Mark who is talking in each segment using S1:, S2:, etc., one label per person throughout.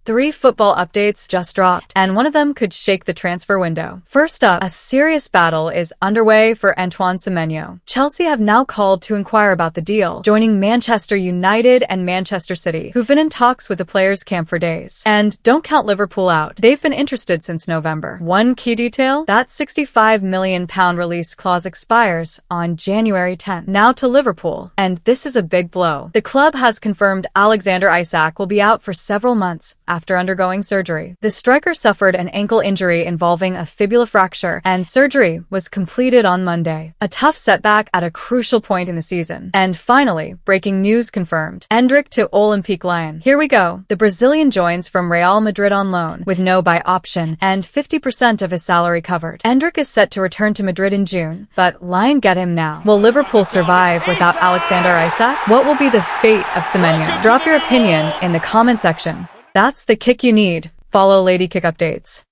S1: 3 football updates just dropped, and one of them could shake the transfer window. First up, a serious battle is underway for Antoine Semenyo. Chelsea have now called to inquire about the deal, joining Manchester United and Manchester City, who've been in talks with the players' camp for days. And don't count Liverpool out. They've been interested since November. One key detail, that £65 million release clause expires on January 10th. Now to Liverpool, and this is a big blow. The club has confirmed Alexander Isak will be out for several months after undergoing surgery. The striker suffered an ankle injury involving a fibula fracture, and surgery was completed on Monday. A tough setback at a crucial point in the season. And finally, breaking news confirmed. Endrick to Olympique Lyon. Here we go. The Brazilian joins from Real Madrid on loan, with no buy option, and 50% of his salary covered. Endrick is set to return to Madrid in June, but Lyon get him now. Will Liverpool survive without Alexander Isak? What will be the fate of Semenyo? Drop your opinion in the comment section. That's the kick you need. Follow LadyKick updates.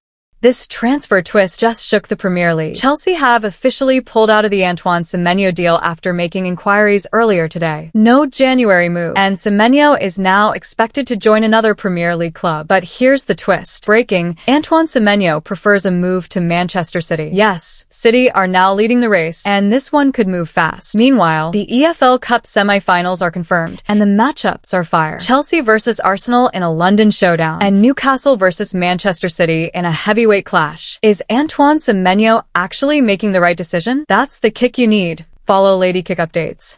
S1: This transfer twist just shook the Premier League. Chelsea have officially pulled out of the Antoine Semenyo deal after making inquiries earlier today. No January move, and Semenyo is now expected to join another Premier League club. But here's the twist. Breaking, Antoine Semenyo prefers a move to Manchester City. Yes, City are now leading the race, and this one could move fast. Meanwhile, the EFL Cup semi-finals are confirmed, and the matchups are fire. Chelsea versus Arsenal in a London showdown, and Newcastle versus Manchester City in a heavyweight clash. Is Antoine Semenyo actually making the right decision? That's the kick you need. Follow LadyKick updates.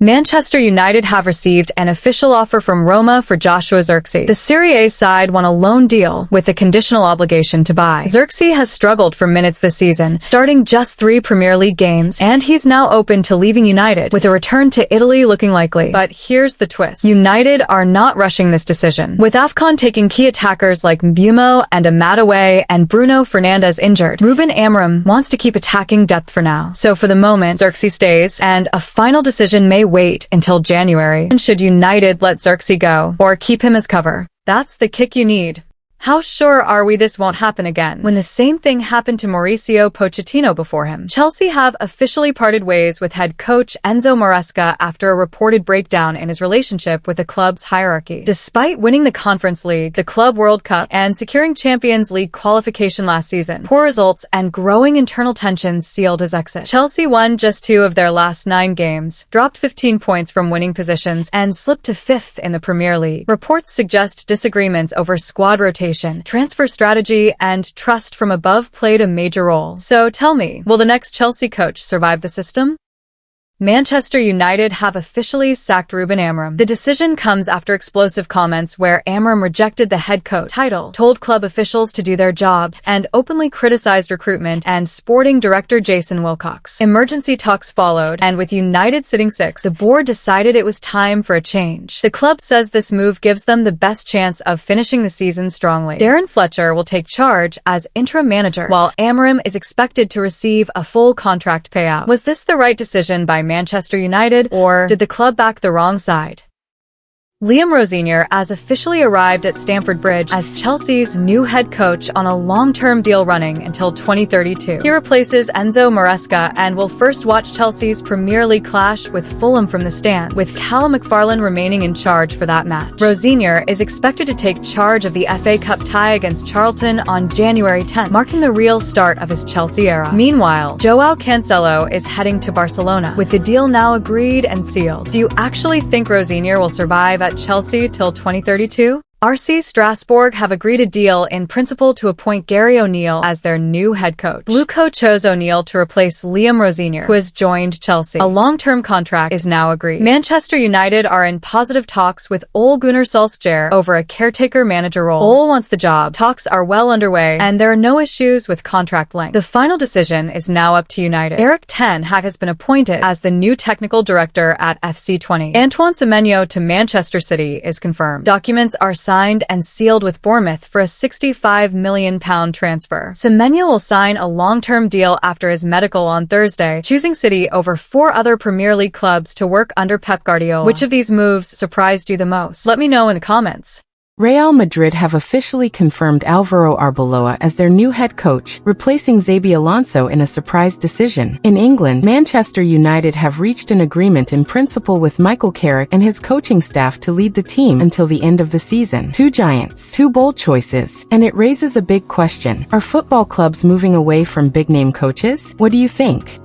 S1: Manchester United have received an official offer from Roma for Joshua Zirkzee. The Serie A side won a loan deal with a conditional obligation to buy. Zirkzee has struggled for minutes this season, starting just 3 Premier League games, and he's now open to leaving United, with a return to Italy looking likely. But here's the twist. United are not rushing this decision. With AFCON taking key attackers like Mbeumo and Amad away and Bruno Fernandes injured, Ruben Amorim wants to keep attacking depth for now. So for the moment, Zirkzee stays, and a final decision may wait until January. Should United let Zirkzee go or keep him as cover? That's the kick you need. How sure are we this won't happen again, when the same thing happened to Mauricio Pochettino before him? Chelsea have officially parted ways with head coach Enzo Maresca after a reported breakdown in his relationship with the club's hierarchy. Despite winning the Conference League, the Club World Cup, and securing Champions League qualification last season, poor results and growing internal tensions sealed his exit. Chelsea won just 2 of their last 9 games, dropped 15 points from winning positions, and slipped to 5th in the Premier League. Reports suggest disagreements over squad rotation, transfer strategy, and trust from above played a major role. So tell me, will the next Chelsea coach survive the system? Manchester United have officially sacked Ruben Amorim. The decision comes after explosive comments where Amorim rejected the head coach title, told club officials to do their jobs, and openly criticized recruitment and sporting director Jason Wilcox. Emergency talks followed, and with United sitting 6th, the board decided it was time for a change. The club says this move gives them the best chance of finishing the season strongly. Darren Fletcher will take charge as interim manager, while Amorim is expected to receive a full contract payout. Was this the right decision by Manchester United, or did the club back the wrong side? Liam Rosenior has officially arrived at Stamford Bridge as Chelsea's new head coach on a long-term deal running until 2032. He replaces Enzo Maresca and will first watch Chelsea's Premier League clash with Fulham from the stands, with Callum McFarlane remaining in charge for that match. Rosenior is expected to take charge of the FA Cup tie against Charlton on January 10th, marking the real start of his Chelsea era. Meanwhile, Joao Cancelo is heading to Barcelona, with the deal now agreed and sealed. Do you actually think Rosenior will survive at Chelsea till 2032? RC Strasbourg have agreed a deal in principle to appoint Gary O'Neill as their new head coach. Blueco chose O'Neill to replace Liam Rosenior, who has joined Chelsea. A long-term contract is now agreed. Manchester United are in positive talks with Ole Gunnar Solskjaer over a caretaker manager role. Ole wants the job. Talks are well underway, and there are no issues with contract length. The final decision is now up to United. Erik ten Hag has been appointed as the new technical director at FC20. Antoine Semenyo to Manchester City is confirmed. Documents are signed and sealed with Bournemouth for a £65 million transfer. Semenyo will sign a long-term deal after his medical on Thursday, choosing City over 4 other Premier League clubs to work under Pep Guardiola. Which of these moves surprised you the most? Let me know in the comments.
S2: Real Madrid have officially confirmed Alvaro Arbeloa as their new head coach, replacing Xabi Alonso in a surprise decision. In England, Manchester United have reached an agreement in principle with Michael Carrick and his coaching staff to lead the team until the end of the season. Two giants, two bold choices, and it raises a big question. Are football clubs moving away from big-name coaches? What do you think?